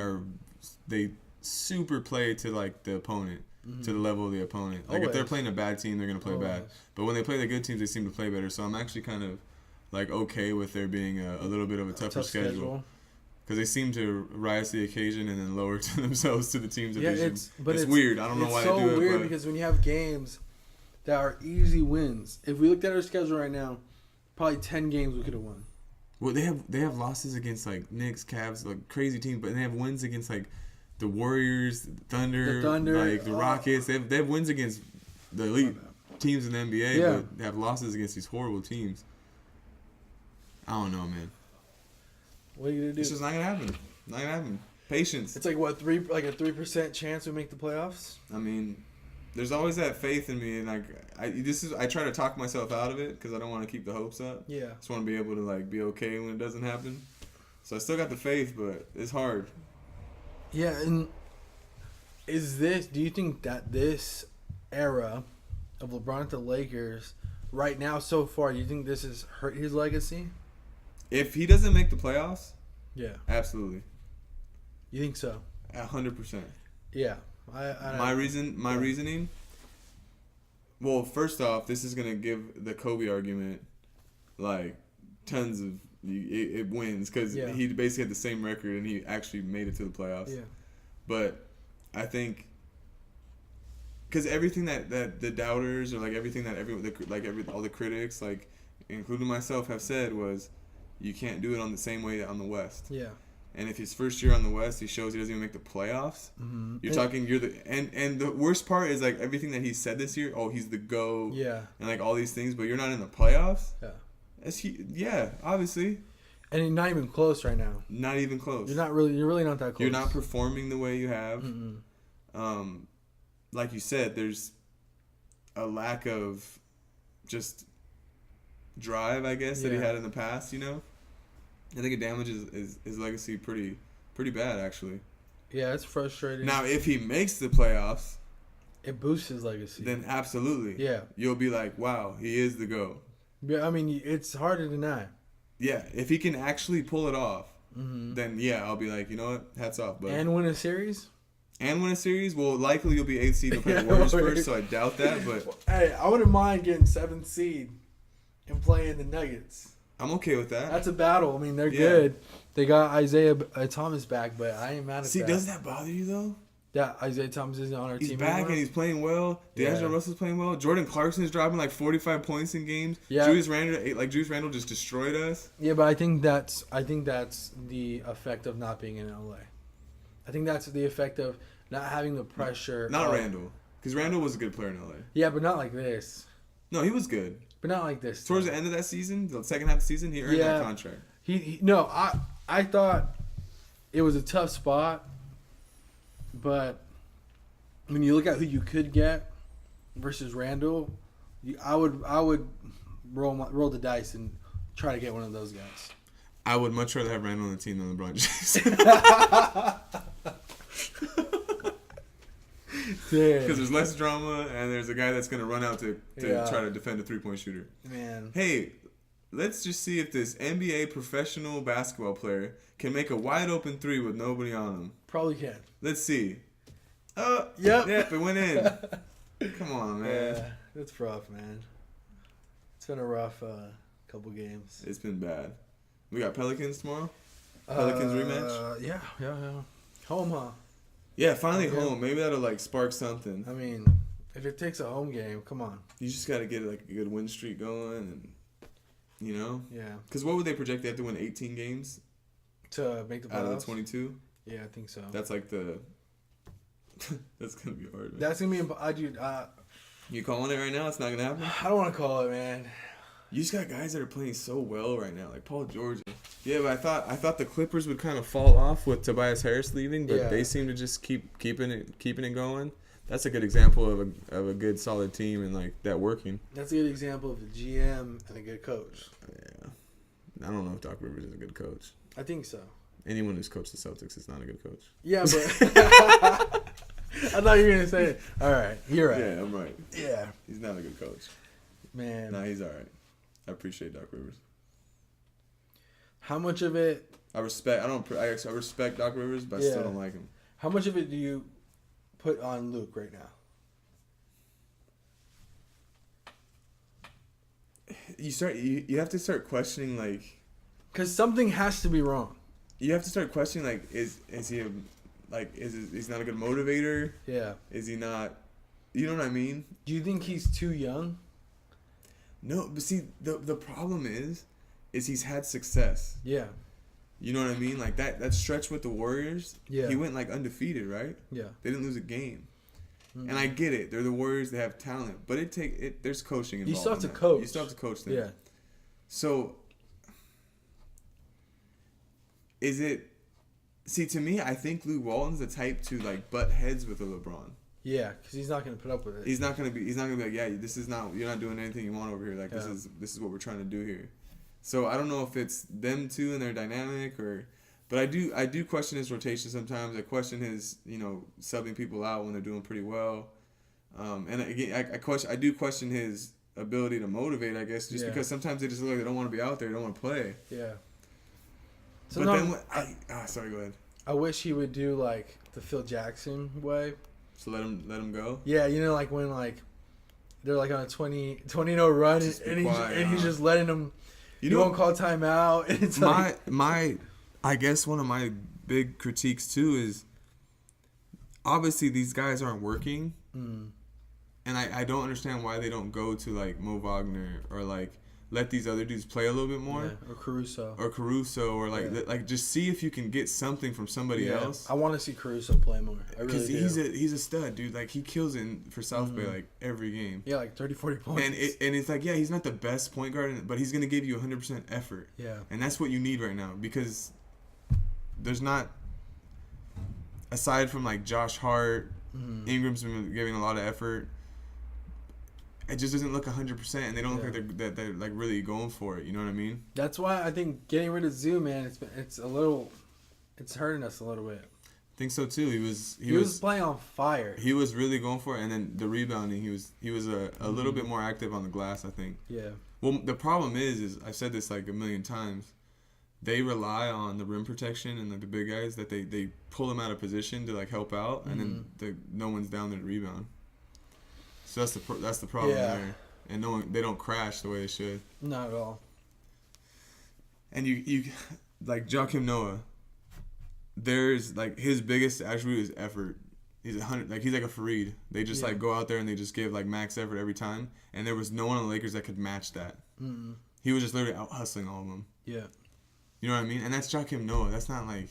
Speaker 1: super play to like the opponent. to the level of the opponent. Like, if they're playing a bad team, they're going to play bad. But when they play the good teams, they seem to play better. So I'm actually kind of, like, okay with there being a little bit of a tougher schedule. Because they seem to rise to the occasion and then lower to themselves to the teams. It's weird. I don't know why they do it.
Speaker 2: It's so weird because when you have games that are easy wins, if we looked at our schedule right now, probably 10 games we could have won.
Speaker 1: Well, they have losses against, like, Knicks, Cavs, like, crazy teams, but they have wins against, like, the Warriors, the Thunder, like, the Rockets. They have wins against the elite teams in the NBA, but they have losses against these horrible teams. I don't know, man.
Speaker 2: What are you gonna do?
Speaker 1: It's just not gonna happen. Not gonna happen. Patience.
Speaker 2: It's like what, a 3% chance we make the playoffs?
Speaker 1: I mean, there's always that faith in me, and like I try to talk myself out of it because I don't want to keep the hopes up.
Speaker 2: Yeah.
Speaker 1: Just want to be able to like be okay when it doesn't happen. So I still got the faith, but it's hard.
Speaker 2: Yeah, and do you think that this era of LeBron at the Lakers right now so far, do you think this has hurt his legacy?
Speaker 1: If he doesn't make the playoffs,
Speaker 2: yeah,
Speaker 1: absolutely.
Speaker 2: You think so?
Speaker 1: 100%.
Speaker 2: Yeah.
Speaker 1: My reasoning. Well, first off, this is gonna give the Kobe argument like tons of it wins because he basically had the same record and he actually made it to the playoffs.
Speaker 2: Yeah.
Speaker 1: But I think because everything that the doubters or like everything that all the critics like including myself have said was you can't do it on the same way on the West.
Speaker 2: Yeah.
Speaker 1: And if his first year on the West, he shows he doesn't even make the playoffs. Mm-hmm. And the worst part is like everything that he said this year. Oh, he's the GOAT.
Speaker 2: Yeah.
Speaker 1: And like all these things, but you're not in the playoffs.
Speaker 2: Yeah.
Speaker 1: Obviously.
Speaker 2: And you're not even close right now.
Speaker 1: Not even close.
Speaker 2: You're really not that close.
Speaker 1: You're not performing the way you have. Mm-mm. Like you said, there's a lack of just drive, I guess, that he had in the past, you know? I think it damages his legacy pretty bad, actually.
Speaker 2: Yeah, it's frustrating.
Speaker 1: Now, if he makes the playoffs,
Speaker 2: it boosts his legacy.
Speaker 1: Then absolutely.
Speaker 2: Yeah.
Speaker 1: You'll be like, wow, he is the GOAT.
Speaker 2: Yeah, I mean, it's hard to deny.
Speaker 1: Yeah, if he can actually pull it off, then yeah, I'll be like, you know what, hats off. But
Speaker 2: and win a series?
Speaker 1: Well, likely you'll be 8th seed. You'll play the Warriors first, so I doubt that. But
Speaker 2: hey, I wouldn't mind getting 7th seed and playing the Nuggets.
Speaker 1: I'm okay with that.
Speaker 2: That's a battle. I mean, they're good. They got Isaiah Thomas back, but I ain't mad at that.
Speaker 1: See, does that bother you, though?
Speaker 2: Yeah, Isaiah Thomas isn't on our team
Speaker 1: anymore. He's back and he's playing well. D'Angelo Russell's playing well. Jordan Clarkson's dropping like 45 points in games. Yeah. Julius Randle just destroyed us.
Speaker 2: Yeah, but I think that's the effect of not being in LA. I think that's the effect of not having the pressure.
Speaker 1: Not Randle. Because Randle was a good player in LA.
Speaker 2: Yeah, but not like this.
Speaker 1: No, he was good.
Speaker 2: But not like this.
Speaker 1: Towards the end of that season, the second half of the season, he earned that contract.
Speaker 2: I thought it was a tough spot, but when you look at who you could get versus Randle, I would roll the dice and try to get one of those guys.
Speaker 1: I would much rather have Randle on the team than LeBron James. Because there's less drama and there's a guy that's going to run out to try to defend a 3-point shooter.
Speaker 2: Man.
Speaker 1: Hey, let's just see if this NBA professional basketball player can make a wide open 3 with nobody on him.
Speaker 2: Probably can.
Speaker 1: Let's see.
Speaker 2: Yep,
Speaker 1: it went in. Come on, man.
Speaker 2: Yeah, it's rough, man. It's been a rough couple games.
Speaker 1: It's been bad. We got Pelicans tomorrow? Pelicans rematch?
Speaker 2: Yeah. Home, huh?
Speaker 1: Yeah, finally home. Maybe that'll like spark something.
Speaker 2: I mean, if it takes a home game, come on.
Speaker 1: You just got to get like a good win streak going, and you know.
Speaker 2: Yeah.
Speaker 1: Because what would they project? They have to win 18 games
Speaker 2: to make the playoffs.
Speaker 1: Out of the 22.
Speaker 2: Yeah, I think so.
Speaker 1: That's like the. That's gonna be hard. Man.
Speaker 2: That's gonna be.
Speaker 1: You calling it right now? It's not gonna happen.
Speaker 2: I don't want to call it, man.
Speaker 1: You just got guys that are playing so well right now, like Paul George. Yeah, but I thought the Clippers would kind of fall off with Tobias Harris leaving, but they seem to just keeping it going. That's a good example of a good solid team and like that working.
Speaker 2: That's a good example of a GM and a good coach.
Speaker 1: Yeah, I don't know if Doc Rivers is a good coach.
Speaker 2: I think so.
Speaker 1: Anyone who's coached the Celtics is not a good coach.
Speaker 2: Yeah, but I thought you were gonna say it. All right, you're right.
Speaker 1: Yeah, I'm right.
Speaker 2: Yeah,
Speaker 1: he's not a good coach.
Speaker 2: Man,
Speaker 1: nah, he's all right. I appreciate Doc Rivers.
Speaker 2: How much of it?
Speaker 1: I respect Doc Rivers, but I still don't like him.
Speaker 2: How much of it do you put on Luke right now?
Speaker 1: you have to start questioning, like,
Speaker 2: because something has to be wrong.
Speaker 1: You have to start questioning, like, is he he's not a good motivator?
Speaker 2: Yeah.
Speaker 1: Is he not? You know what I mean?
Speaker 2: Do you think he's too young?
Speaker 1: No, but see, the problem is he's had success.
Speaker 2: Yeah.
Speaker 1: You know what I mean? Like that stretch with the Warriors.
Speaker 2: Yeah.
Speaker 1: He went like undefeated, right?
Speaker 2: Yeah.
Speaker 1: They didn't lose a game.
Speaker 2: Mm-hmm.
Speaker 1: And I get it. They're the Warriors. They have talent, but there's coaching involved.
Speaker 2: You still have to
Speaker 1: that.
Speaker 2: coach.
Speaker 1: You still have to coach them.
Speaker 2: Yeah.
Speaker 1: So, is it? See, to me, I think Luke Walton's the type to like butt heads with a LeBron.
Speaker 2: Yeah, because he's not going to put up with it.
Speaker 1: He's not gonna be like, yeah, this is not. You're not doing anything you want over here. Like this is what we're trying to do here. So I don't know if it's them two and their dynamic but I do question his rotation sometimes. I question his subbing people out when they're doing pretty well. And again, I do question his ability to motivate. I guess just because sometimes they just look like they don't want to be out there, they don't want to play.
Speaker 2: Yeah.
Speaker 1: So then sorry, go ahead.
Speaker 2: I wish he would do like the Phil Jackson way.
Speaker 1: So let him go.
Speaker 2: Yeah, like when like they're like on a 20-0 run and he's just letting them. You won't call timeout. And it's
Speaker 1: I guess one of my big critiques too is obviously these guys aren't working, and I don't understand why they don't go to like Mo Wagner or like let these other dudes play a little bit more,
Speaker 2: or Caruso
Speaker 1: or like just see if you can get something from somebody else.
Speaker 2: I want to see Caruso play more. Because
Speaker 1: he's a stud, dude. Like he kills it for South Bay like every game.
Speaker 2: Yeah, like 30-40 points.
Speaker 1: And it's like he's not the best point guard, but he's gonna give you 100% effort.
Speaker 2: Yeah,
Speaker 1: and that's what you need right now because there's not, aside from like Josh Hart, Ingram's been giving a lot of effort. It just doesn't look 100%, and they don't look like they're like really going for it. You know what I mean?
Speaker 2: That's why I think getting rid of Zoo, man, it's hurting us a little bit.
Speaker 1: I think so too. He was
Speaker 2: playing on fire.
Speaker 1: He was really going for it, and then the rebounding, he was a little bit more active on the glass, I think.
Speaker 2: Yeah.
Speaker 1: Well, the problem is I've said this like a million times. They rely on the rim protection and like the big guys that they pull them out of position to like help out, and then no one's down there to rebound. So that's the problem there, and they don't crash the way they should.
Speaker 2: Not at all.
Speaker 1: And you like Joakim Noah. There's like his biggest attribute is effort. He's 100. Like he's like a Fareed. They just like go out there and they just give like max effort every time. And there was no one on the Lakers that could match that. Mm-mm. He was just literally out hustling all of them.
Speaker 2: Yeah.
Speaker 1: You know what I mean? And that's Joakim Noah. That's not like.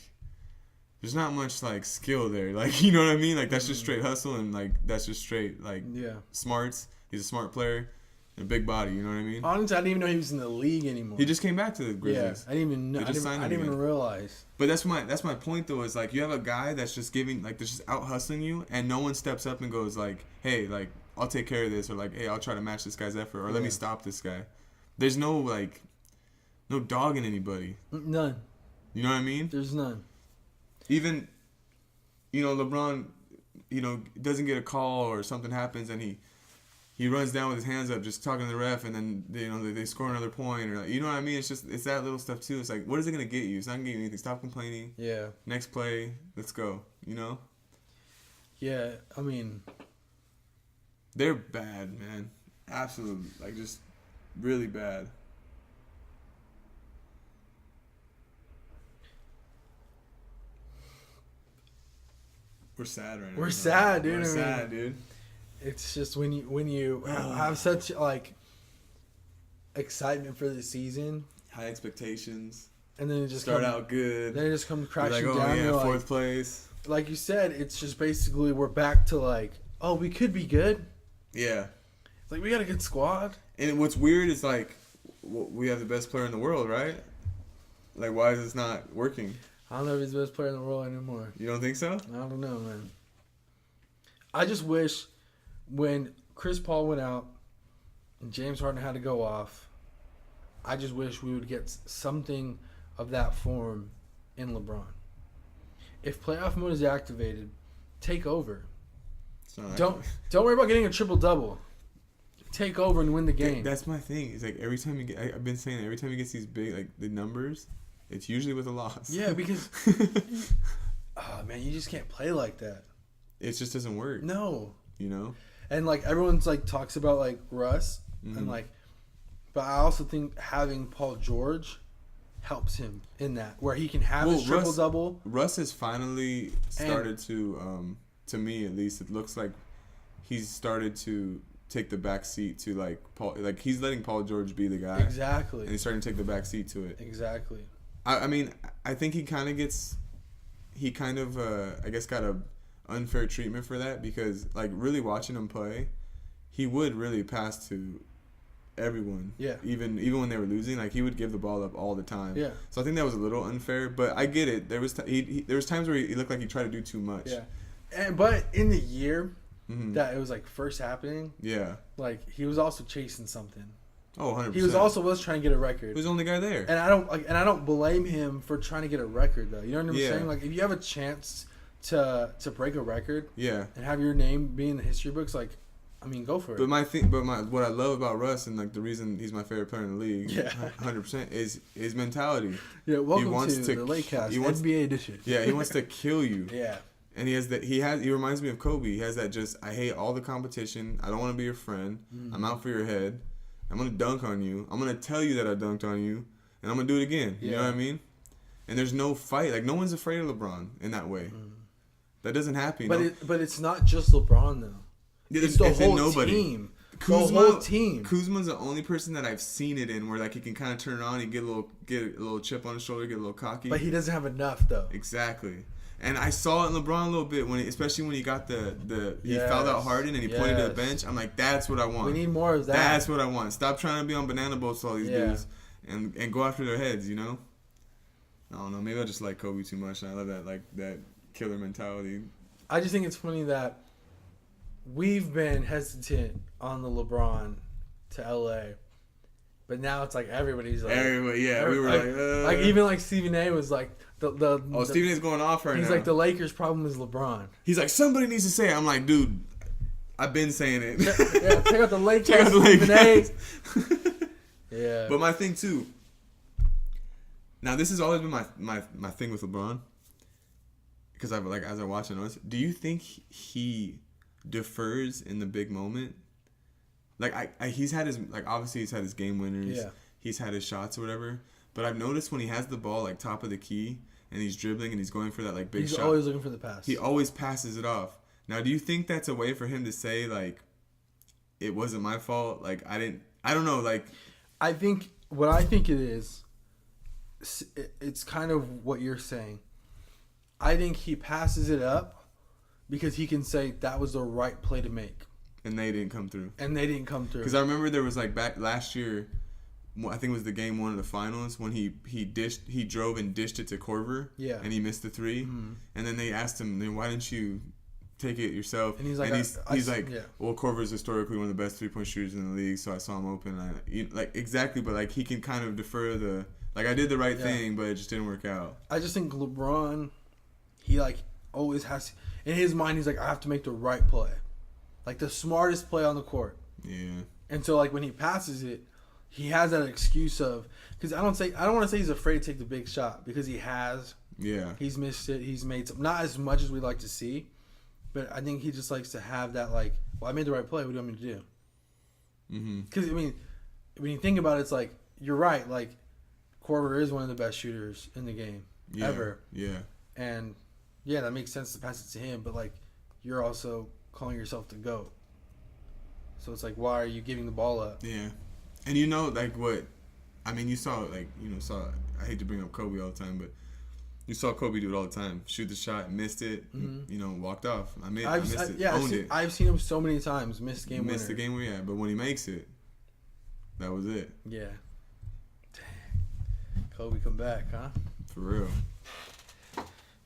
Speaker 1: There's not much like skill there, like you know what I mean. Like that's just straight hustle and like that's just straight like smarts. He's a smart player, and a big body. You know what I mean?
Speaker 2: Honestly, I didn't even know he was in the league anymore.
Speaker 1: He just came back to the Grizzlies.
Speaker 2: Yeah, I didn't even know. I didn't even realize.
Speaker 1: But that's my point though. Is like you have a guy that's just giving like that's just out hustling you, and no one steps up and goes like, hey, like I'll take care of this, or like hey, I'll try to match this guy's effort, or let me stop this guy. There's no like, no dog in anybody.
Speaker 2: None.
Speaker 1: You know what I mean?
Speaker 2: There's none.
Speaker 1: Even, LeBron, doesn't get a call or something happens and he runs down with his hands up just talking to the ref and then, they score another point or, you know what I mean? It's that little stuff too. It's like, what is it going to get you? It's not going to get you anything. Stop complaining.
Speaker 2: Yeah.
Speaker 1: Next play. Let's go.
Speaker 2: Yeah, I mean.
Speaker 1: They're bad, man. Absolutely. Like, just really bad. We're sad right now.
Speaker 2: We're sad, dude.
Speaker 1: We're sad, dude.
Speaker 2: It's just when you have such like excitement for the season,
Speaker 1: high expectations,
Speaker 2: and then it just
Speaker 1: start out good.
Speaker 2: Then it just comes crashing
Speaker 1: down.
Speaker 2: Oh yeah,
Speaker 1: fourth place.
Speaker 2: Like you said, it's just basically we're back to like, oh, we could be good.
Speaker 1: Yeah.
Speaker 2: It's like we got a good squad.
Speaker 1: And what's weird is like we have the best player in the world, right? Like, why is this not working?
Speaker 2: I don't know if he's the best player in the world anymore.
Speaker 1: You don't think so?
Speaker 2: I don't know, man. I just wish when Chris Paul went out and James Harden had to go off, I just wish we would get something of that form in LeBron. If playoff mode is activated, take over. Don't worry about getting a triple-double. Take over and win the game.
Speaker 1: That's my thing. It's like every time I've been saying every time he gets these big, like the numbers, it's usually with a loss.
Speaker 2: Yeah, because oh man, you just can't play like that.
Speaker 1: It just doesn't work.
Speaker 2: No.
Speaker 1: And like
Speaker 2: everyone's like talks about like Russ and like But I also think having Paul George helps him in that, where he can have his triple-double.
Speaker 1: Russ has finally started to me at least, it looks like he's started to take the back seat to like Paul. Like he's letting Paul George be the guy.
Speaker 2: Exactly.
Speaker 1: And he's starting to take the back seat to it.
Speaker 2: Exactly.
Speaker 1: I mean, I think he kind of I guess got a unfair treatment for that because like really watching him play, he would really pass to everyone.
Speaker 2: Yeah.
Speaker 1: Even when they were losing, like he would give the ball up all the time.
Speaker 2: Yeah.
Speaker 1: So I think that was a little unfair, but I get it. There was there was times where he looked like he tried to do too much.
Speaker 2: Yeah. But in the year that it was like first happening,
Speaker 1: yeah,
Speaker 2: like he was also chasing something.
Speaker 1: Oh, 100%.
Speaker 2: He was trying to get a record.
Speaker 1: He was the only guy there.
Speaker 2: And I don't blame him for trying to get a record though. You know what I'm saying? Like if you have a chance to break a record, and have your name be in the history books, like I mean, go for it.
Speaker 1: But what I love about Russ and like the reason he's my favorite player in the league, 100%, is his mentality.
Speaker 2: Yeah, welcome to the Lakecast NBA edition.
Speaker 1: Yeah, he wants to kill you.
Speaker 2: Yeah.
Speaker 1: And he reminds me of Kobe. He has that just, I hate all the competition. I don't want to be your friend. I'm out for your head. I'm going to dunk on you. I'm going to tell you that I dunked on you. And I'm going to do it again. You know what I mean? And there's no fight. Like, no one's afraid of LeBron in that way. That doesn't happen.
Speaker 2: But it's not just LeBron, though. It's the whole team. The whole team.
Speaker 1: Kuzma's the only person that I've seen it in where like he can kind of turn it on. He get a little chip on his shoulder, get a little cocky.
Speaker 2: But he doesn't have enough, though.
Speaker 1: Exactly. And I saw it in LeBron a little bit especially when he got he fouled out Harden and he pointed to the bench. I'm like, that's what I want.
Speaker 2: We need more of that.
Speaker 1: That's what I want. Stop trying to be on banana boats with all these dudes and go after their heads. You know. I don't know. Maybe I just like Kobe too much. And I love that killer mentality.
Speaker 2: I just think it's funny that we've been hesitant on the LeBron to LA, but now it's like everybody's like
Speaker 1: we were
Speaker 2: like even like Stephen A was like
Speaker 1: Stephen A's going off right now.
Speaker 2: He's like the Lakers' problem is LeBron.
Speaker 1: He's like somebody needs to say it. I'm like, dude, I've been saying it.
Speaker 2: Yeah, check out the Lakers. Stephen A. Yeah.
Speaker 1: But my thing too. Now this has always been my thing with LeBron. Because as I watch it, do you think he defers in the big moment? Like he's had his obviously he's had his game winners.
Speaker 2: Yeah.
Speaker 1: He's had his shots or whatever. But I've noticed when he has the ball like top of the key and he's dribbling and he's going for that like big shot.
Speaker 2: He's always looking for the pass.
Speaker 1: He always passes it off. Now, do you think that's a way for him to say like it wasn't my fault? Like I don't know. Like
Speaker 2: I think it is. It's kind of what you're saying. I think he passes it up because he can say that was the right play to make.
Speaker 1: And they didn't come through.
Speaker 2: Because
Speaker 1: I remember there was like back last year, I think it was the game 1 of the finals when he drove and dished it to Korver.
Speaker 2: Yeah.
Speaker 1: And he missed the 3. Mm-hmm. And then they asked him, then why didn't you take it yourself?
Speaker 2: And he's like,
Speaker 1: well, Korver's historically one of the best 3-point shooters in the league, so I saw him open. Exactly, but like he can kind of defer I did the right thing, but it just didn't work out.
Speaker 2: I just think LeBron, he like always has to, in his mind he's like, I have to make the right play, like the smartest play on the court.
Speaker 1: Yeah. And
Speaker 2: so like when he passes it, he has that excuse of, because I don't want to say he's afraid to take the big shot, because he has.
Speaker 1: Yeah.
Speaker 2: He's missed it. He's made some, not as much as we'd like to see, but I think he just likes to have that like, well, I made the right play. What do you want me to do?
Speaker 1: Mm-hmm.
Speaker 2: Because I mean, when you think about it, it's like you're right. Like Korver is one of the best shooters in the game ever.
Speaker 1: Yeah.
Speaker 2: And yeah, that makes sense to pass it to him, but like you're also calling yourself the GOAT. So it's like, why are you giving the ball up?
Speaker 1: Yeah. And you know, like what, I mean, you saw, I hate to bring up Kobe all the time, but you saw Kobe do it all the time. Shoot the shot, missed it, walked off. I missed it, owned it.
Speaker 2: I've seen him so many times, missed the game
Speaker 1: winner, but when he makes it, that was it.
Speaker 2: Yeah. Dang. Kobe come back, huh?
Speaker 1: For real.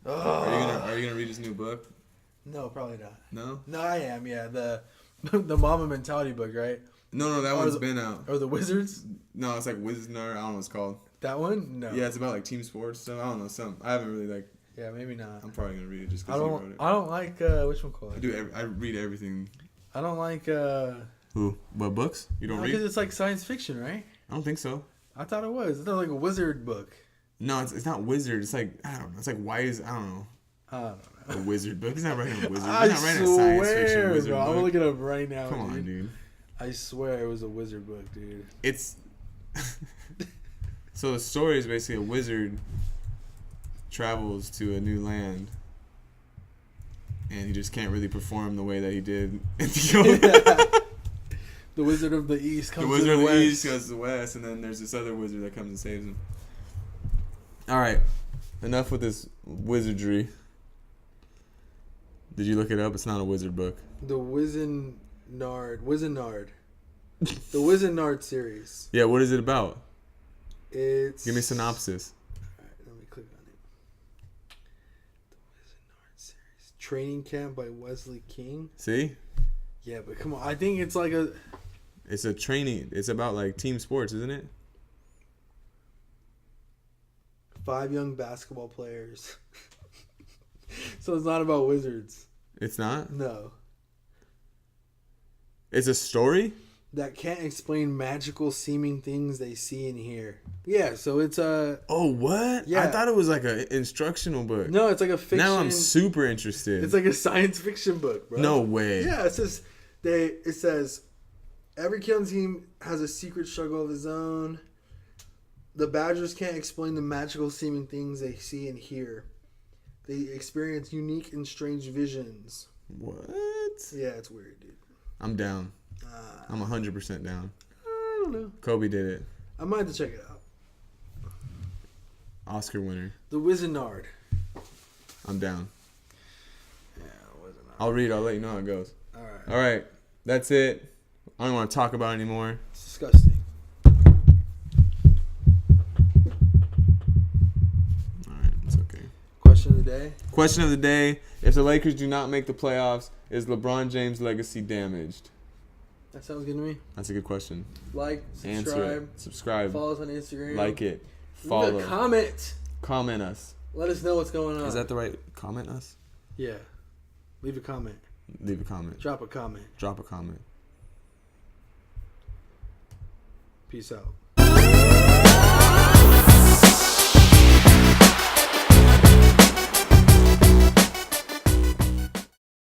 Speaker 2: Oh.
Speaker 1: Are you gonna read his new book?
Speaker 2: No, probably not.
Speaker 1: No?
Speaker 2: No, I am, yeah. The Mama Mentality book, right?
Speaker 1: No, that one's been out.
Speaker 2: Or the Wizards?
Speaker 1: No, it's like Wisner. I don't know what it's called.
Speaker 2: That one? No.
Speaker 1: Yeah, it's about like team sports stuff. I don't know, something. I haven't really like.
Speaker 2: Yeah, maybe not.
Speaker 1: I'm probably gonna read it just because you wrote it.
Speaker 2: I don't like which one called?
Speaker 1: I read everything.
Speaker 2: I don't like
Speaker 1: Who? What books? You don't read?
Speaker 2: Because it's like science fiction, right?
Speaker 1: I don't think so.
Speaker 2: I thought it was. It's like a wizard book.
Speaker 1: No, it's not wizard. It's like, I don't know. It's like I don't know. A wizard book. He's not writing a wizard. He's not writing a science fiction wizard book.
Speaker 2: I'm looking it up right now.
Speaker 1: Come on, dude.
Speaker 2: I swear it was a wizard book, dude.
Speaker 1: It's So the story is basically a wizard travels to a new land, and he just can't really perform the way that he did in the
Speaker 2: The Wizard of the East comes
Speaker 1: The Wizard
Speaker 2: to
Speaker 1: of the
Speaker 2: West.
Speaker 1: East goes to the West, and then there's this other wizard that comes and saves him. All right, enough with this wizardry. Did you look it up? It's not a wizard book.
Speaker 2: The Wizenard. The Wizenard series.
Speaker 1: Yeah, what is it about?
Speaker 2: It's...
Speaker 1: Give me a synopsis.
Speaker 2: Alright, let me click on it. The Wizenard series. Training Camp by Wesley King.
Speaker 1: See?
Speaker 2: Yeah, but come on. I think it's like a...
Speaker 1: It's a training. It's about like team sports, isn't it?
Speaker 2: 5 young basketball players. So it's not about wizards.
Speaker 1: It's not?
Speaker 2: No.
Speaker 1: It's a story?
Speaker 2: That can't explain magical seeming things they see and hear. Yeah, so it's a...
Speaker 1: Oh, what?
Speaker 2: Yeah.
Speaker 1: I thought it was like an instructional book.
Speaker 2: No, it's like a fiction...
Speaker 1: Now I'm super interested.
Speaker 2: It's like a science fiction book, bro.
Speaker 1: No way.
Speaker 2: Yeah, it says every kid on the team has a secret struggle of his own. The Badgers can't explain the magical seeming things they see and hear. They experience unique and strange visions.
Speaker 1: What?
Speaker 2: Yeah, it's weird, dude.
Speaker 1: I'm down. I'm 100% down.
Speaker 2: I don't know.
Speaker 1: Kobe did it.
Speaker 2: I might have to check it out.
Speaker 1: Oscar winner.
Speaker 2: The Wizenard.
Speaker 1: I'm down.
Speaker 2: Yeah, Wizenard.
Speaker 1: I'll read. I'll let you know how it goes.
Speaker 2: Alright.
Speaker 1: All right. That's it. I don't want to talk about it anymore.
Speaker 2: It's disgusting.
Speaker 1: All right. It's okay.
Speaker 2: Question of the day.
Speaker 1: Question of the day. If the Lakers do not make the playoffs, is LeBron James' legacy damaged?
Speaker 2: That sounds good to me.
Speaker 1: That's a good question.
Speaker 2: Like,
Speaker 1: Answer
Speaker 2: subscribe.
Speaker 1: it. Subscribe.
Speaker 2: Follow us on Instagram.
Speaker 1: Like it.
Speaker 2: Leave
Speaker 1: Follow.
Speaker 2: a comment.
Speaker 1: Comment us.
Speaker 2: Let us know what's going on.
Speaker 1: Is that the right? Comment us?
Speaker 2: Yeah. Leave a comment.
Speaker 1: Leave a comment.
Speaker 2: Drop a comment.
Speaker 1: Drop a comment.
Speaker 2: Peace out.